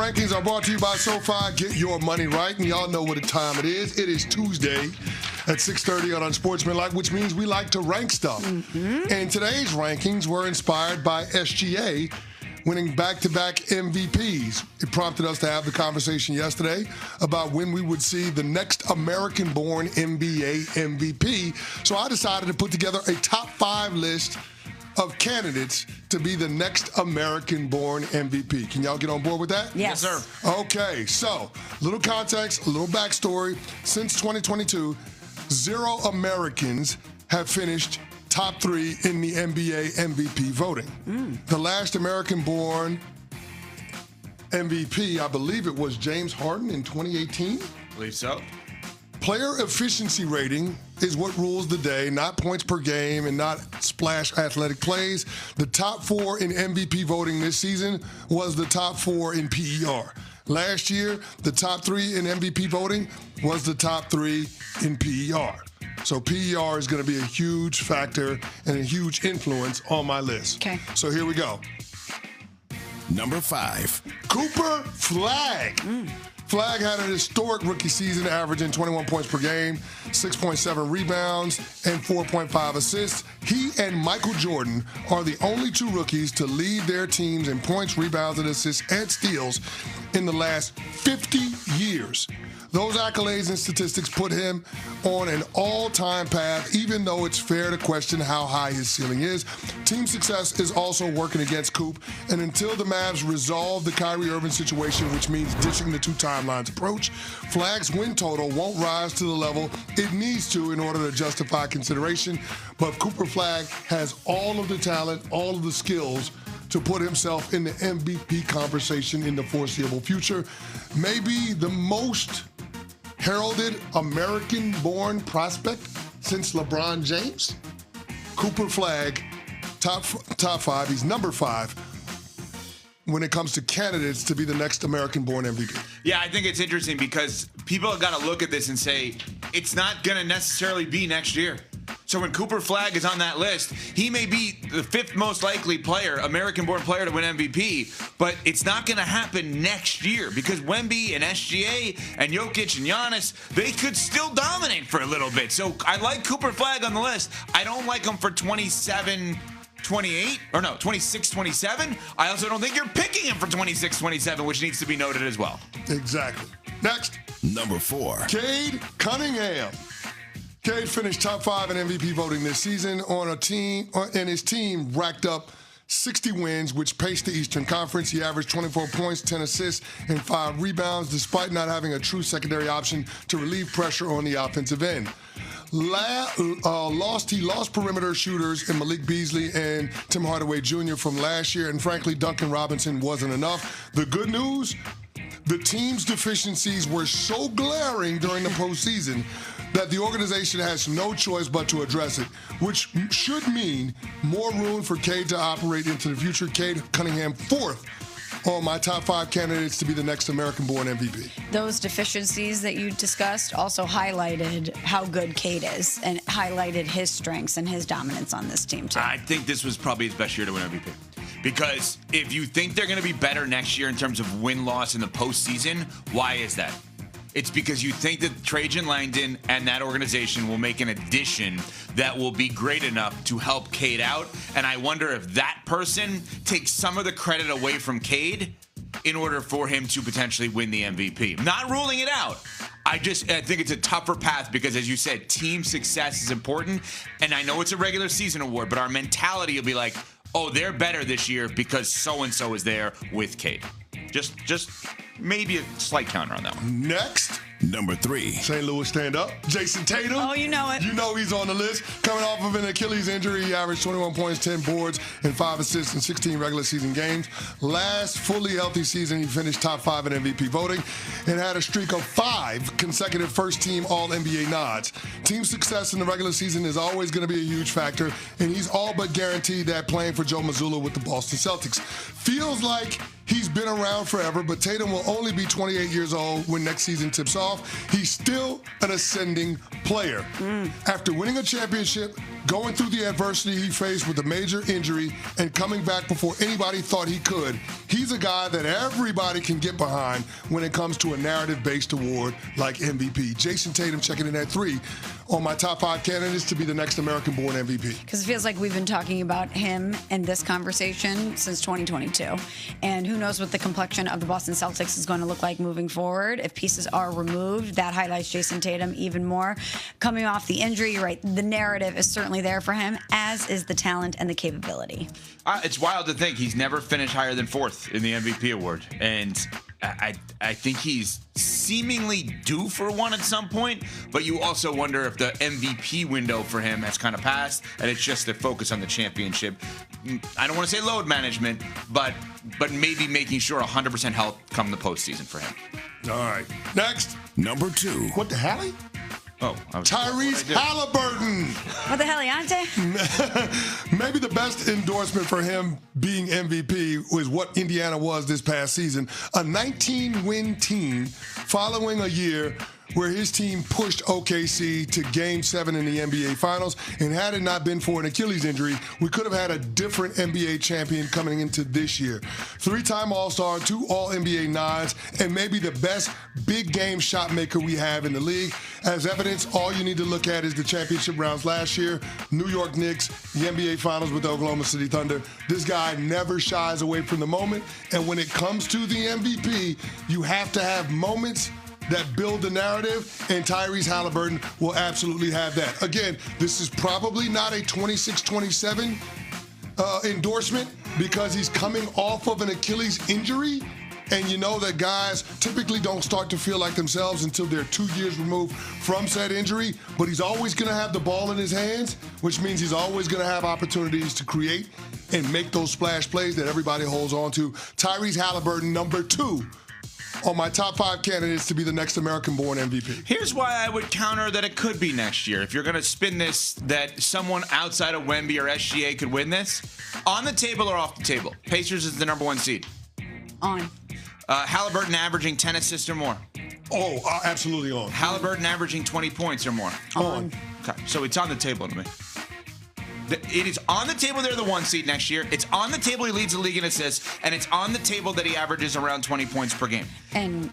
rankings are brought to you by SoFi. Get your money right, and y'all know what the time it is. It is Tuesday at 6:30 on Unsportsmanlike, which means we like to rank stuff. And today's rankings were inspired by SGA winning back-to-back MVPs. It prompted us to have the conversation yesterday about when we would see the next American-born NBA MVP. So I decided to put together a top 5 list of candidates to be the next American-born MVP. Can y'all get on board with that? Yes, sir. Okay, so little context, a little backstory. Since 2022, 0 Americans have finished top 3 in the NBA MVP voting. The last American-born MVP, I believe it was James Harden in 2018. I believe so. Player efficiency rating is what rules the day, not points per game and not splash athletic plays. The top 4 in MVP voting this season was the top 4 in PER. Last year, the top 3 in MVP voting was the top 3 in PER. So PER is going to be a huge factor and a huge influence on my list. Okay. So here we go. Number 5. Cooper Flagg. Flagg had an historic rookie season, averaging 21 points per game, 6.7 rebounds, and 4.5 assists. He and Michael Jordan are the only 2 rookies to lead their teams in points, rebounds, and assists and steals in the last 50 years. Those accolades and statistics put him on an all-time path, even though it's fair to question how high his ceiling is. Team success is also working against Coop, and until the Mavs resolve the Kyrie Irving situation, which means ditching the 2 timelines approach, Flagg's win total won't rise to the level it needs to in order to justify consideration. But Cooper Flagg has all of the talent, all of the skills to put himself in the MVP conversation in the foreseeable future. Maybe the most heralded American-born prospect since LeBron James. Cooper Flagg, top 5. He's number 5 when it comes to candidates to be the next American-born MVP. Yeah, I think it's interesting because people have got to look at this and say it's not going to necessarily be next year. So when Cooper Flagg is on that list, he may be the 5th most likely player, American-born player to win MVP, but it's not going to happen next year because Wemby and SGA and Jokic and Giannis, they could still dominate for a little bit. So I like Cooper Flagg on the list. I don't like him for 26, 27. I also don't think you're picking him for 26, 27, which needs to be noted as well. Exactly. Next. Number 4. Cade Cunningham. Cade finished top 5 in MVP voting this season on a team, and his team racked up 60 wins, which paced the Eastern Conference. He averaged 24 points, 10 assists, and 5 rebounds, despite not having a true secondary option to relieve pressure on the offensive end. He lost perimeter shooters in Malik Beasley and Tim Hardaway Jr. from last year, and frankly, Duncan Robinson wasn't enough. The good news, the team's deficiencies were so glaring during the postseason that the organization has no choice but to address it, which should mean more room for Cade to operate into the future. Cade Cunningham, 4th on my top 5 candidates to be the next American-born MVP. Those deficiencies that you discussed also highlighted how good Cade is and highlighted his strengths and his dominance on this team, too. I think this was probably his best year to win MVP. Because if you think they're going to be better next year in terms of win-loss in the postseason, why is that? It's because you think that Trajan Langdon and that organization will make an addition that will be great enough to help Cade out. And I wonder if that person takes some of the credit away from Cade in order for him to potentially win the MVP. Not ruling it out. I think it's a tougher path because, as you said, team success is important. And I know it's a regular season award, but our mentality will be like, oh, they're better this year because so-and-so is there with Cade. Just maybe a slight counter on that one. Next. Number 3. St. Louis stand-up. Jason Tatum. Oh, you know it. You know he's on the list. Coming off of an Achilles injury, he averaged 21 points, 10 boards, and 5 assists in 16 regular season games. Last fully healthy season, he finished top 5 in MVP voting and had a streak of 5 consecutive first-team All-NBA nods. Team success in the regular season is always going to be a huge factor, and he's all but guaranteed that playing for Joe Mazzulla with the Boston Celtics. Feels like he's been around forever, but Tatum will only be 28 years old when next season tips off. He's still an ascending player. After winning a championship, Going through the adversity he faced with a major injury and coming back before anybody thought he could, he's a guy that everybody can get behind when it comes to a narrative-based award like MVP. Jason Tatum checking in at 3 on my top 5 candidates to be the next American-born MVP. Because it feels like we've been talking about him in this conversation since 2022. And who knows what the complexion of the Boston Celtics is going to look like moving forward. If pieces are removed, that highlights Jason Tatum even more. Coming off the injury, you're right, the narrative is certainly there for him, as is the talent and the capability. It's wild to think he's never finished higher than 4th in the MVP award. And I think he's seemingly due for one at some point, but you also wonder if the MVP window for him has kind of passed, and it's just a focus on the championship. I don't want to say load management, but maybe making sure 100% health come the postseason for him. All right. Next. Number 2. What the hell? Tyrese Haliburton. What the hell, Yante? Maybe the best endorsement for him being MVP was what Indiana was this past season. A 19-win team following a year where his team pushed OKC to Game 7 in the NBA Finals. And had it not been for an Achilles injury, we could have had a different NBA champion coming into this year. 3-time All-Star, 2 All-NBA nods, and maybe the best big game shot maker we have in the league. As evidence, all you need to look at is the championship rounds last year, New York Knicks, the NBA Finals with the Oklahoma City Thunder. This guy never shies away from the moment. And when it comes to the MVP, you have to have moments that build the narrative, and Tyrese Haliburton will absolutely have that. Again, this is probably not a 26-27 endorsement because he's coming off of an Achilles injury, and you know that guys typically don't start to feel like themselves until they're 2 years removed from said injury, but he's always going to have the ball in his hands, which means he's always going to have opportunities to create and make those splash plays that everybody holds on to. Tyrese Haliburton, number 2 on my top 5 candidates to be the next American-born MVP. Here's why I would counter that it could be next year. If you're going to spin this, that someone outside of Wemby or SGA could win this, on the table or off the table? Pacers is the number 1 seed. On. Haliburton averaging 10 assists or more. Oh, absolutely on. Haliburton averaging 20 points or more. On. Okay, so it's on the table to me. It is on the table they're the 1 seed next year. It's on the table he leads the league in assists, and it's on the table that he averages around 20 points per game. And,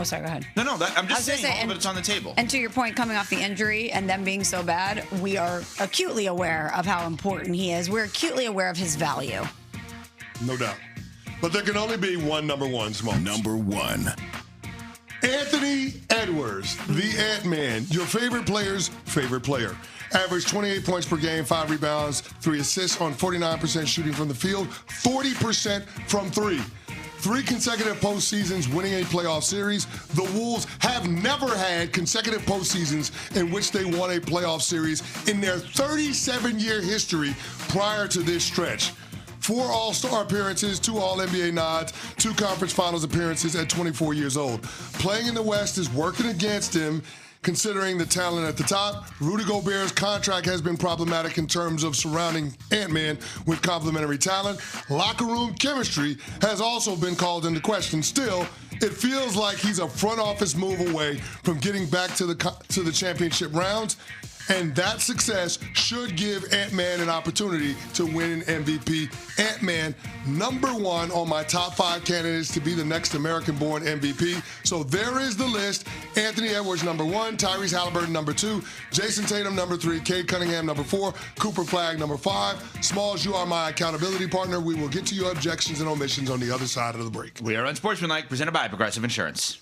sorry, go ahead. No, I'm just saying all of it's on the table. And to your point, coming off the injury and them being so bad, we are acutely aware of how important he is. We're acutely aware of his value. No doubt. But there can only be one number 1, Smokes. Number 1. Anthony Edwards, the Ant-Man, your favorite player's favorite player. Averaged 28 points per game, 5 rebounds, 3 assists on 49% shooting from the field, 40% from 3. 3 consecutive postseasons winning a playoff series. The Wolves have never had consecutive postseasons in which they won a playoff series in their 37-year history prior to this stretch. 4 All-Star appearances, 2 All-NBA nods, 2 Conference Finals appearances at 24 years old. Playing in the West is working against him, considering the talent at the top. Rudy Gobert's contract has been problematic in terms of surrounding Ant-Man with complementary talent. Locker room chemistry has also been called into question. Still, it feels like he's a front office move away from getting back to the championship rounds. And that success should give Ant-Man an opportunity to win an MVP. Ant-Man, number 1 on my top 5 candidates to be the next American-born MVP. So there is the list. Anthony Edwards, number 1. Tyrese Haliburton, number 2. Jason Tatum, number 3. Cade Cunningham, number 4. Cooper Flagg, number 5. Smalls, you are my accountability partner. We will get to your objections and omissions on the other side of the break. We are Unsportsmanlike, presented by Progressive Insurance.